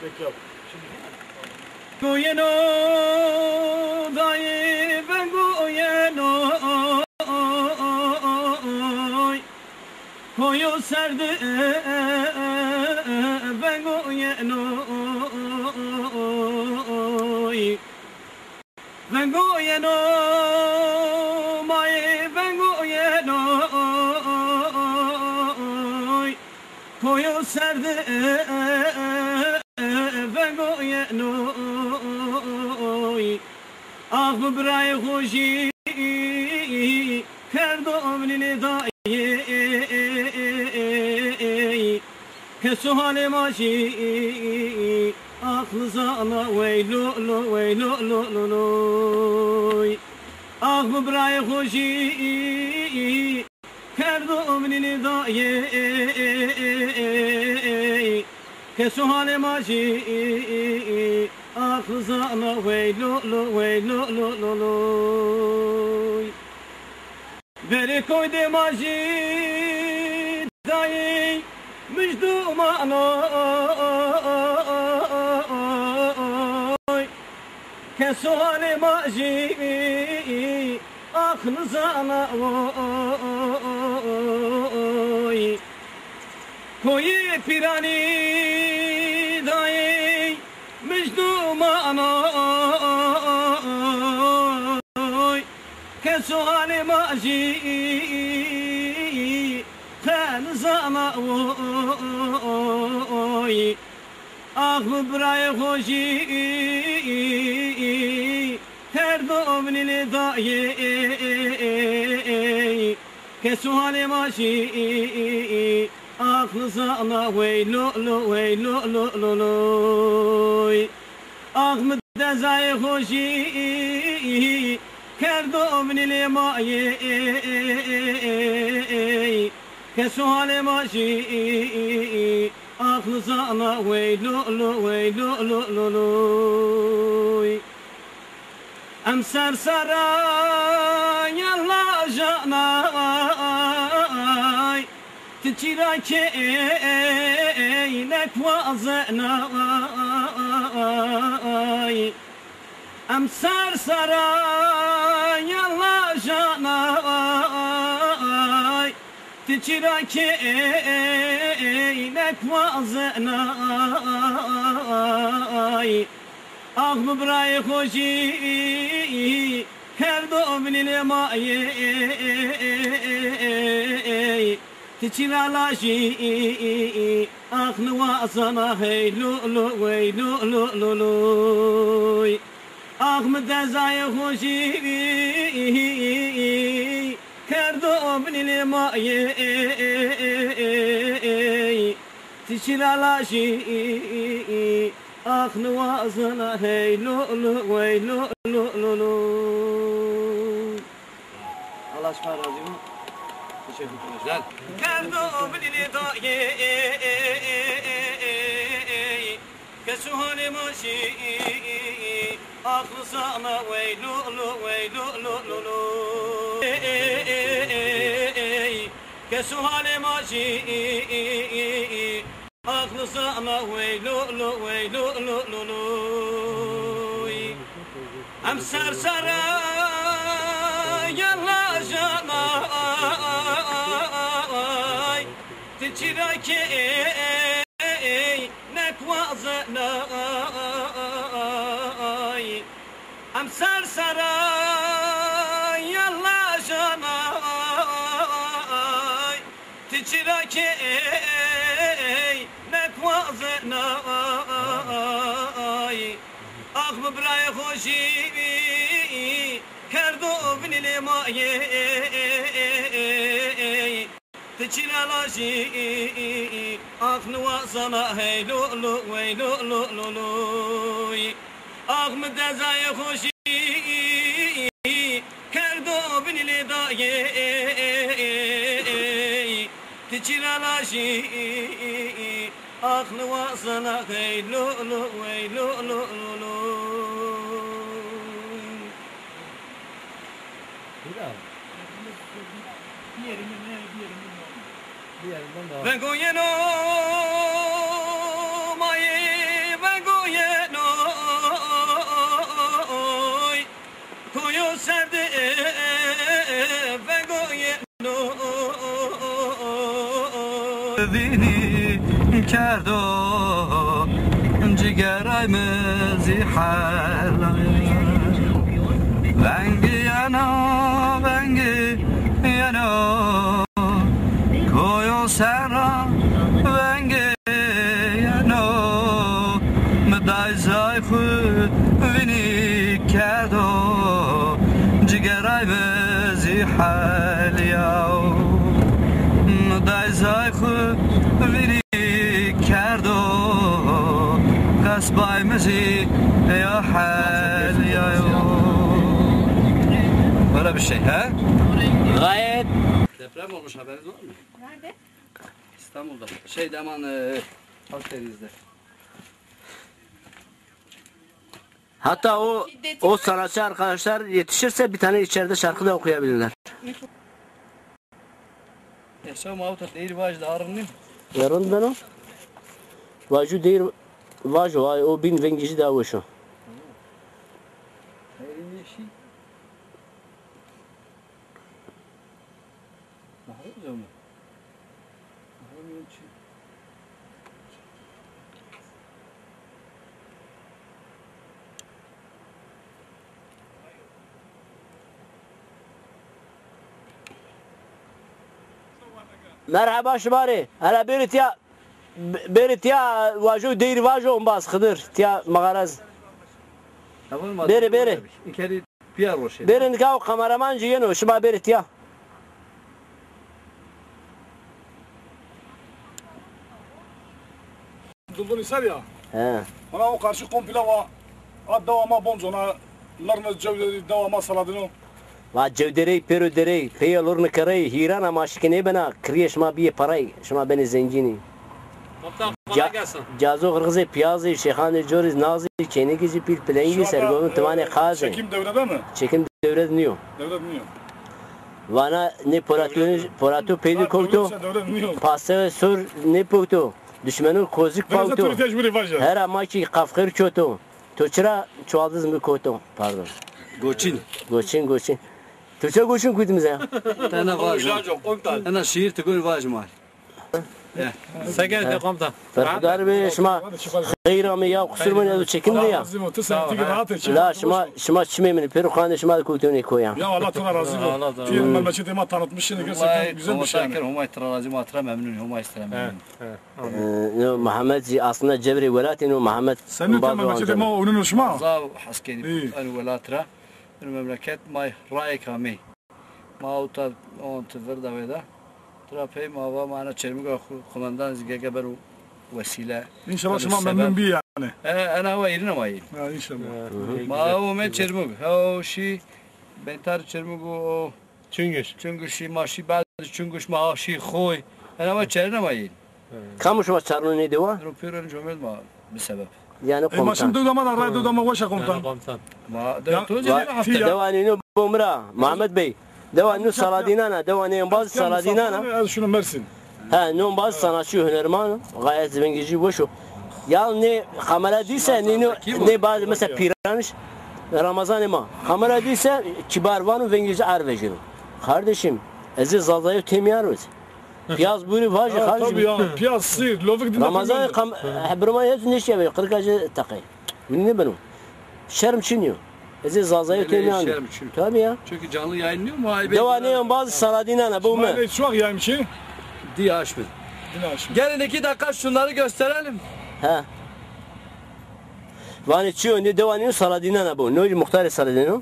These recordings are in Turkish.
Peki yap. Goyeno dayı ben goyeno koyu serdi ben goyeno ben goyeno may ben goyeno koyu serdi ben goyeno ah bray hoji kerdom nidaye kesu hale maji aklı zana veylo lo veylo lo lo lo ah bray hoji kerdom nidaye kesu hale maji aklı zana veylo lo veylo lo lo lo veri koyde maji dayı müjdumanoy kesu hale maji aklı zana voy koyu pirani dayı müjdumanoy kesu hale maji kan zana voy ah bray hoji kerdom nidaye kesu hale maji aklı zana veylo lo veylo lo lo lo Ahmet dezay hoji kerdom nilemaye kesu hale maji aklı zana veylo lo veylo lo lo lo emser sarayalla janay tiçirake eynek vazenay emser sarayalla janay tiçirake eynek vazenay ah bray hoji kerdom nilemaye tiçiralaji aklı vazana heylo lo veylo lo lo lo Ahmet dezay hoji kerdom nilemaye tiçiralaji aklı vazana heylo lo veylo lo lo lo Allah aşkına razı olsun. Teşekkürler. Kerdom nidaye kesu hale maji aklı zana veylo lo veylo lo lo lo kesu hale maji aklı zana veylo lo veylo lo lo lo emser sarayalla janay tiçirake eynek vazenay emser sarayalla janay tiçirake eynek vazenay ah bray hoji kerdom nilemaye tiçiralaji aklı vazana heylo lo veylo lo lo lo Ahmet dezay hoji kerdom nidaye tiçiralaji aklı vazana heylo lo veylo lo lo Ben goyeno maye ben vini kerdo cigerayımızı halay Vengi yana koyo sera vengi yana Meday zayxu vini kerdo cigerayımızı halay Meday zayxu vini kerdo kasbayımızı ya halay Böyle bir şey ha? Gayet. Deprem olmuş haberiniz var mı? Nerede? İstanbul'da. Şeyde aman Akdeniz'de. Hatta o sanatçı arkadaşlar yetişirse bir tane içeride şarkı da okuyabilirler. Yaşam avta değil vajda arınayım. Yarın ben o. Vaju değil. Vaju o bin vengici daha hoşu. Hayırlı şey. Mahrum mu? Mahrum yok. Merhaba şumari. Hala berit ya vaju değil vaju ombaz kıdır. Tiya mağaraz. Beri. İkeri piyar o şey. Berin kav kameraman ciyeno şuma berit ya. Duldun isar ya. He. Ona o karşı komple var. Devama bonzo ona. Larna cevderi devama saladino. Va cevderi peru deri. Peyalur ne karayı. Hirana maşkine bana. Kriye şuma bir parayı. Şuma beni zencini. Cazo kırgızı piyazı şeyhane coriz nazı çenekici pil pilengi sergovun tımane kazı. Çekim devrede mi? Çekim devre dinliyor. Devre dinliyor. Vana ne poratu peydi koktu. Devre dinliyor. Pasta sur ne poktu. Düşmanın kozik Devre poktu. turi tecrübe var ya. Her amaçı kafkır çotu. Toçra çuvaldız mı kotu. Pardon. Goçin. Toçra goçin kuyduğumuz ya. Tane vaj. Ana şiir tıkır vaj mal. Sekiz komutan. Farklar be şuma. Gıyramı ya kusurman ya çekim de ya. Azim o tısın tiki rahat et. La şuma çimemini perukanı şuma kuyduğunu koyam. Ya Allah sana razı olsun. Diğer memleketi ma tanıtmış şimdi gerçekten güzel bir şey. Humay trazı matra memnun humay istere memnun. Muhammed aslında cebri velatini Muhammed. Senin memleketi ma onun hoşuma. Zav haskeni anu velatra. Memleket may raik hami. Ma uta on tverda veda. Trapey mava mana çermiga kumandan zigege beru vesile. İnşallah şuma memnun bir yani. Ana va irina may. Ha inşallah. Ma o me çermig. Ha şi bentar çermigo Çüngüşi maşi bazı çüngüş maaşi khoy. Ana ma çerna may. Kamuş var çarını ne diyor? Rupiran jomel ma bir sebep. Yani komutan. Maşın dudama da rayda dudama vaşa komutan. Ma da tozi hafta. Devanini bomra Muhammed Bey. Devanini saladinana, devanini bazı saladinana. Şunu Mersin. Ha, non bazı sanatçı hünerman gayet zengici boşu. Ya ne kamera değilse ne bazı mesela piranış Ramazan ma. Kamera değilse kibarvan ve İngilizce arvejin. Kardeşim, ezi zaldayı temiyarız. Piyaz buyuru vajı kardeşim. Tabii ya, piyaz sıyır, lovuk dinle. Ramazan hebruma yet ne şey yapıyor? 40 takay. Bu ne benim? Şerm çiniyor. Ezi zaldayı temiyar. Tabii ya. Çünkü canlı yayınlıyor mu? Devaniyen bazı saladinana bu mu? Ben şu an yaymışı. Diye aşmıyor. Gelin 2 dakika şunları gösterelim. Ha. Vani çiyo ne devaniyen saladinana bu. Ne muhtar saladinana?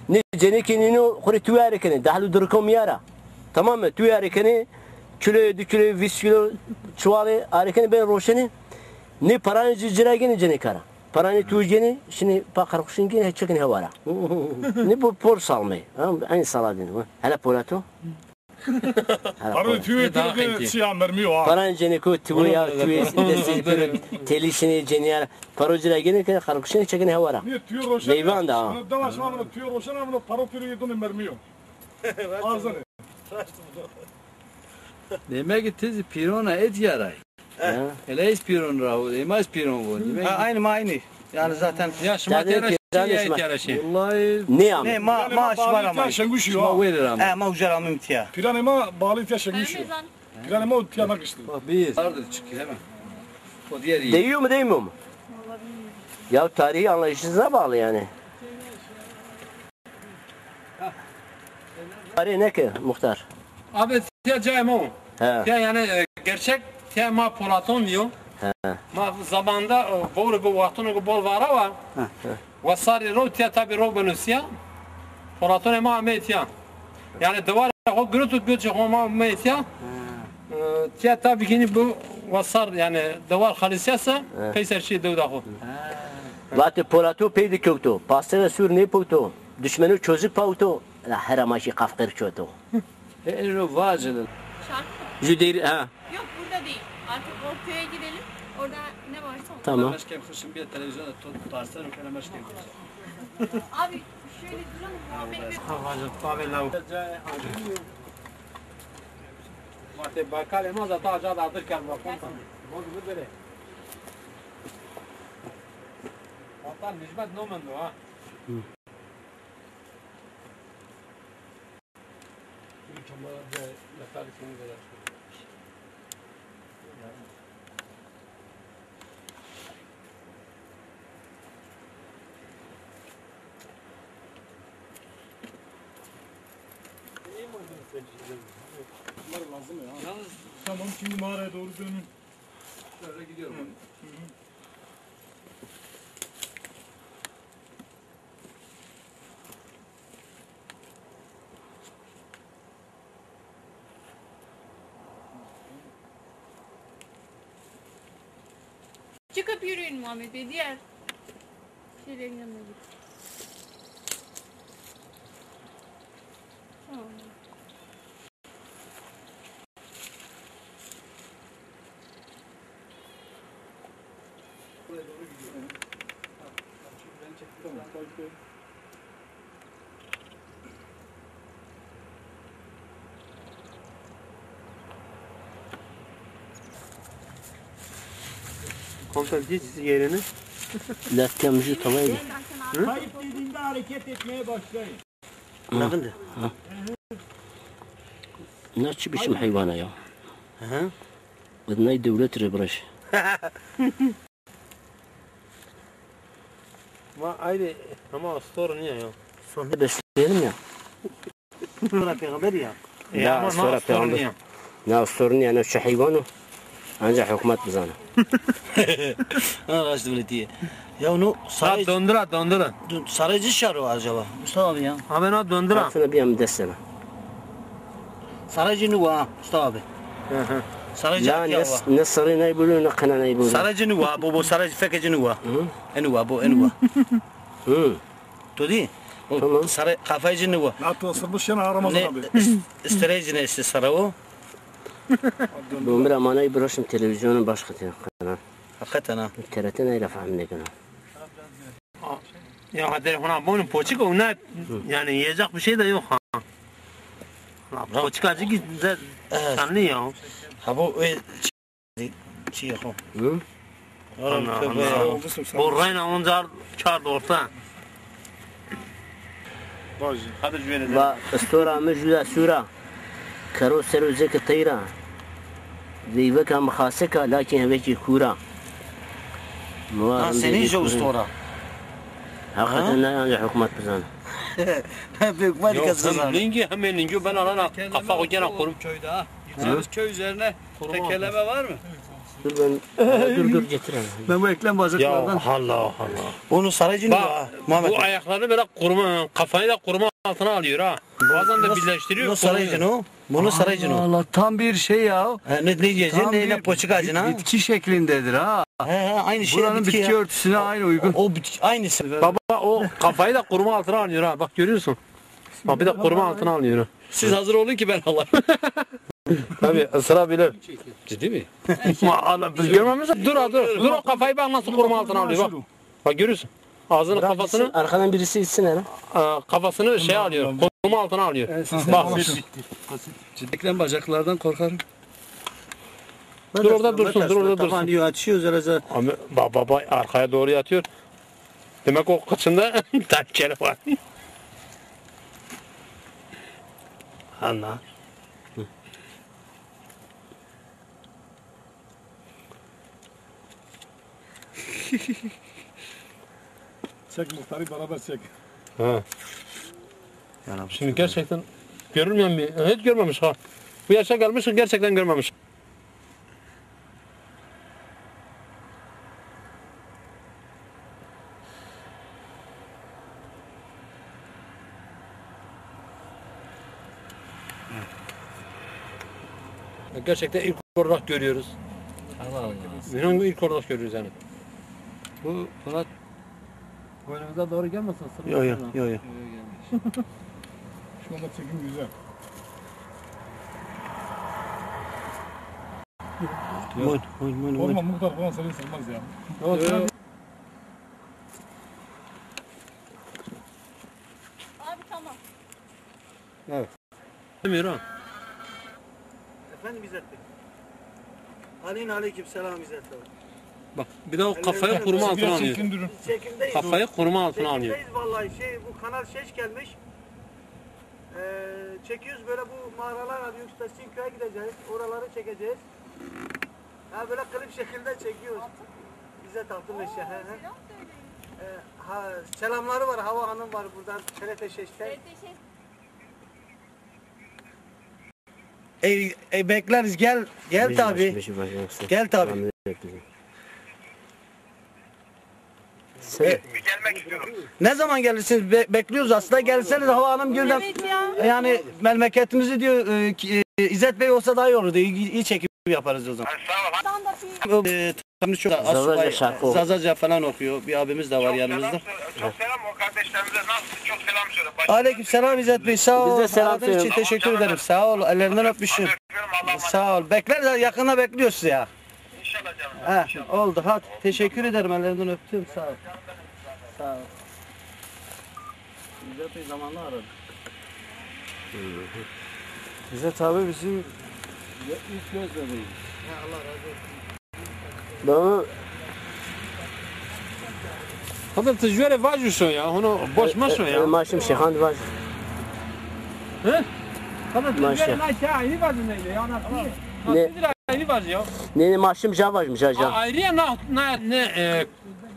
Ne cenekini kuri tuyarikini dahlu durkom yara. Tamam mı? Tuyarikini kilo 2 kilo 20 kilo çuvalı arikini ben roşeni ne paranı ciciragini cenekara. Paranı tuygeni şimdi pakarkuşun gene çekin havara. Ne bu por salmayı. Aynı saladin. Hala polato. Paranı tüyü siyah mermi o. Paranı ceneko tuya tüyü telişini ceniyar. Parocira gene karkuşun çekin havara. Ne tüyü roşen? Meyvan da. Davaş var tüyü roşen ama para tüyü yedin mermi o. Ağzını. Demek ki tezi pirona et yaray. Eleyiz piron rahu, emaz piron bu. Aynı. Yani zaten Yaşma yaraşı. Vallahi ne maaş var ama. Şengüş ma yo. verir ama. Ma ujar ama imtiya. Piran ama bağlı ihtiyaç şengüş yo. Planıma o tiyana kıştı. Bak bir vardır çıkıyor hemen. O diğer iyi. Değiyor mu değmiyor mu? Ya tarihi anlayışınıza bağlı yani. Tarihi ne ki muhtar? Abi tiya cayma. He. Tiya yani gerçek tiya ma Platon diyor. Ma zamanda bor bu vaktunu bol vara var. Vasari ro tiya tabi ro benusiya. Platon ma metiya. Yani duvar o grutu göçü ma metiya. Tiya tabi yine bu vasar yani duvar halisiyasa peyser şey devda ho. Vati Polato peydi köktu. Pastara sür ne poktu? Düşmanı çözük poktu. La heramaşi kafkır çoğtu. Elini vacının. Şarkı. Jüdeyri ha. Yok burada değil. Artık o köye gidelim. Orada ne varsa onu. Tamam. Başka kışın bir televizyonda tutarsın. Falan başka Abi şöyle duralım. Muhammed'in Mate bakale ma zata aja da dır kan bakon. Mod bu dere. Hatta Necmet Nomendu ha. Lazım ya. Yalnız Tamam şimdi mağaraya doğru dönün. şöyle gidiyorum. çıkıp yürüyün Muhammed Bey. Diğer şeylerin yanına git. Tamam. Komutan geç yerini. Laskamcı tavaydı. Kayıp dediğinde hareket etmeye başlayın. Bakın da. Ne biçim hayvana ya? Hı. Bunlar devlet rebraş. Ma ayrı ama sorun ya. Sonra besleyelim ya. Sonra peygamber ya. Ya ama sonra nasıl sorun peygamber. ya? Ne sorun yani şu hayvanı. Ancak hükümet bizana. Ha kaçtı böyle diye. Ya onu Döndüra. saraycı şarı var acaba. Mustafa abi ya. Abi na döndüra. Aslında bir an desene. Saraycı ne var Mustafa abi? Saraycı La ya var. ne sarı ne bulu ne kana ne bulu. Saraycı ne var? Bu saraycı fekeci ne var? Ne var bu ne var? Hı. To değil. Tamam. Saray kafaycı ne var? Hatta ısırmış yana Ramazan Ne abi. istireyci ne iste saray o? Bu bir amanayı bırakın televizyonun başka kanal. Hakikaten ha. TRT neyle fahim ne kanal. Ya telefona bunu poçik o ne yani yiyecek bir şey de yok ha. Poçik acı ki sanlı ya. Ha bu şey yok. Hı? Allah Allah. Bu rayna oncar çağırdı orta. Hadi jüvene. Va istora mecula sura. Karo seru zek tayra. Zeyveka mkhaseka lakin heveki kura. Ha senin iş o sonra. Hakikaten ne yani hükümet bizana. Büyük var Yok kazanır. sen lingi hemen lingi ben alana kafa koyana korum. Köyde ha. Gideceğimiz köy üzerine tekerleme var mı? Dur ben dur getireyim. Ben bu eklem Ya bacaklardan. Allah Allah. Onu saraycı ne var? Bak Muhammed. bu ayaklarını böyle kurma kafayı da kurma altına alıyor ha. Bazen de birleştiriyor. Bunu saraycı o. Bunu saraycı o. Allah tam bir şey ya. Ne diyeceksin? Ne poçuk ağacına? Bitki şeklindedir ha. He aynı şey. Buranın bitki ya. örtüsüne aynı uygun. O bitki aynısı. Baba o kafayı da kurma altına alıyor ha. Bak görüyorsun. Bak bir de kurma altına alıyor ha. Siz hazır olun ki ben alayım. Tabii ısırabilir. Ciddi mi? Biz görmemiz dur dur o kafayı bak nasıl kurma altına alıyor bak. Bak görüyorsun. Ağzını kafasını Arkadan birisi içsin hele. kafasını şey alıyor. Kurma altına alıyor. Bak Eklem bacaklardan korkarım. dur orada dursun dur orada dursun. Taban diyor açıyoruz herhalde. Ama baba arkaya doğru yatıyor. Demek o kıçında tekkeli var. Allah. Çek muhtarı beraber çek. Ha. Şimdi gerçekten görülmeyen bir, hiç görmemiş ha. Bu yaşa gelmiş gerçekten görmemiş. Gerçekten ilk olarak görüyoruz. Allah Allah. Benim ilk olarak görüyoruz yani. Bu Polat boynumuza doğru gelmesin. Yok yok yok. Yok. Şu anda çekim güzel. Olma muhtar falan seni sırmaz ya. Abi tamam. Demiyor ha. Efendim İzzet Bey. Aleyküm selam İzzet Bey. Bak bir de o kafayı koruma altına alıyor. Çekimdeyiz. Kafayı koruma altına alıyor. Çekimdeyiz vallahi. Bu kanal şeş gelmiş. Çekiyoruz böyle bu mağaralar arıyoruz. Sinkö'ye gideceğiz. Oraları çekeceğiz. Ha böyle klip şekilde çekiyoruz. İzzet Altınmeşe. Selamları var. Hava Hanım var buradan. TRT Şeş'te. Bekleriz gel tabi. Gel tabi. Gelmek istiyorum. Ne zaman gelirsiniz? Bekliyoruz aslında. Gelseniz Hava Hanım gülden. Evet ya. Yani memleketimizi diyor İzzet Bey olsa daha iyi olurdu. İyi çekim yaparız o zaman. Sağ ol. Tam da Çok Zazaca falan okuyor. Bir abimiz de var yanımızda. Çok selam o kardeşlerimize. Nasıl? Çok selam söyle. Aleyküm selam İzzet Bey. Sağ ol. Biz de selam Aradığınız için teşekkür ederim. Sağ ol. Ellerinden öpmüşüm. Sağ ol. Bekleriz. Yakına bekliyoruz sizi ya. İnşallah canım. Oldu. Hadi. Teşekkür ederim. Ellerinden öptüm. Sağ ol. Sağ ol. İzzet Bey zamanla aradı. İzzet abi bizim ilk göz bebeği. Allah razı olsun. Bana Hadi tecrübe vacı şu ya. Onu boş maşo ya. Maşım Şehan var. He? Hadi Maşa. tecrübe ne aynı vacı neydi ya? Ne? Nasıl aynı vacı ya? Ne maşım Javajmış hocam. Ayrıya ne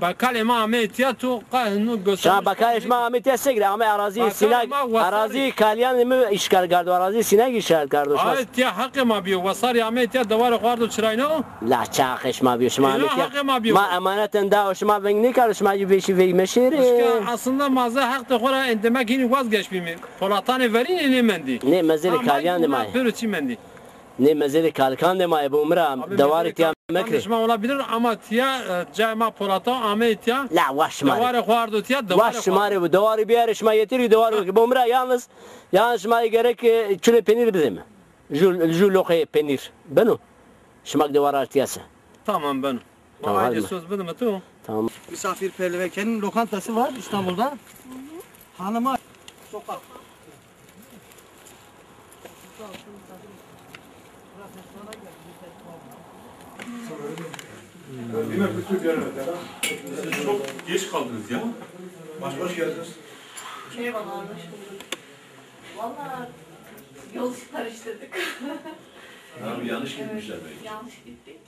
bakale ma ametiyatu qahnu göster. Şah bakayış ma Ahmet'e segre ama arazi sinek arazi kalyan mı işgal gardı arazi sinek işgal gardı. Ayet ya hakkı ma biyo vasar ya ametiyat davar qardo çırayno. La çakış ma biyo şma hakkı ma biyo. ma emaneten da şma ben ne karışma gibi şey ve meşiri. Aslında maza hak da xora endemek yine vazgeçmemi. Polatane verin ne mendi. Ne mezeli kalyan demay. Pürçi mendi. Ne mezeli kalkan demay bu umra davar itiyam mekri. Konuşma olabilir ama tiya cema polata ametya. La vaşmar. Davar qardo tiya davar. Vaşmar bu davarı bir yere şma yetiri davar bu umra yalnız şma gerek çüle penir bizim. Jul loqe penir. Beno. Şmak davar artıyası. Tamam ben. Tamam, Tamam. hadi. Söz benim tu. Tamam. Misafirperverkenin lokantası var İstanbul'da. Hanıma sokak. Çok geç kaldınız ya. Baş geldiniz. Eyvallah hoş bulduk. Valla yol karıştırdık. Abi yanlış gitmişler belki. Yanlış gittik.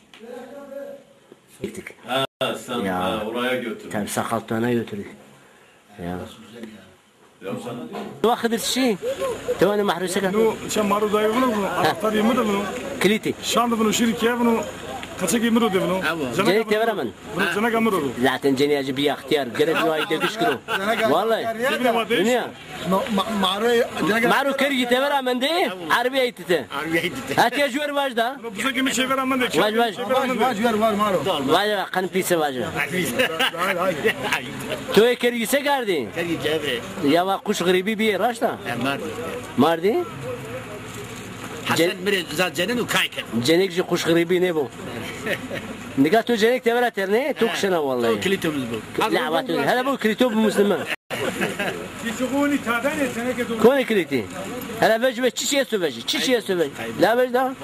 Gittik. Ha sen Ya. oraya götür. Tabi sakaltığına götürdük. Ya. Ya sana diyor. واخذ الشيء تواني محروسة Bunu sen maru dayı bunu anahtar yemin de bunu. كليتي Şandı bunu şirkeye bunu kaçak yemin de bunu. جاني تبرمن Bunu sana gamır olur. لا تنجني اجي بيا اختيار قرب له هيدا كشكرو والله دنيا معرو كرجي تبرمن دي عربي ايتته هات يا جوار واجدا Bize gemi çevir aman da. واج واج واج قن بيسه واج تو كرجي سكاردي يا واقوش غريبي بي راشتا ماردي Hasan bir zaten o kayken. جنيك جي خوش غريبي نيبو نقا تو جنيك تبرا ترني توكشنا والله Kilitomuz bu. لا واتو هذا بو كريتوب مسلمان Çiçeğuni tadan etsene ki. كوني كريتي هذا بجي تشي سوبجي لا بجدا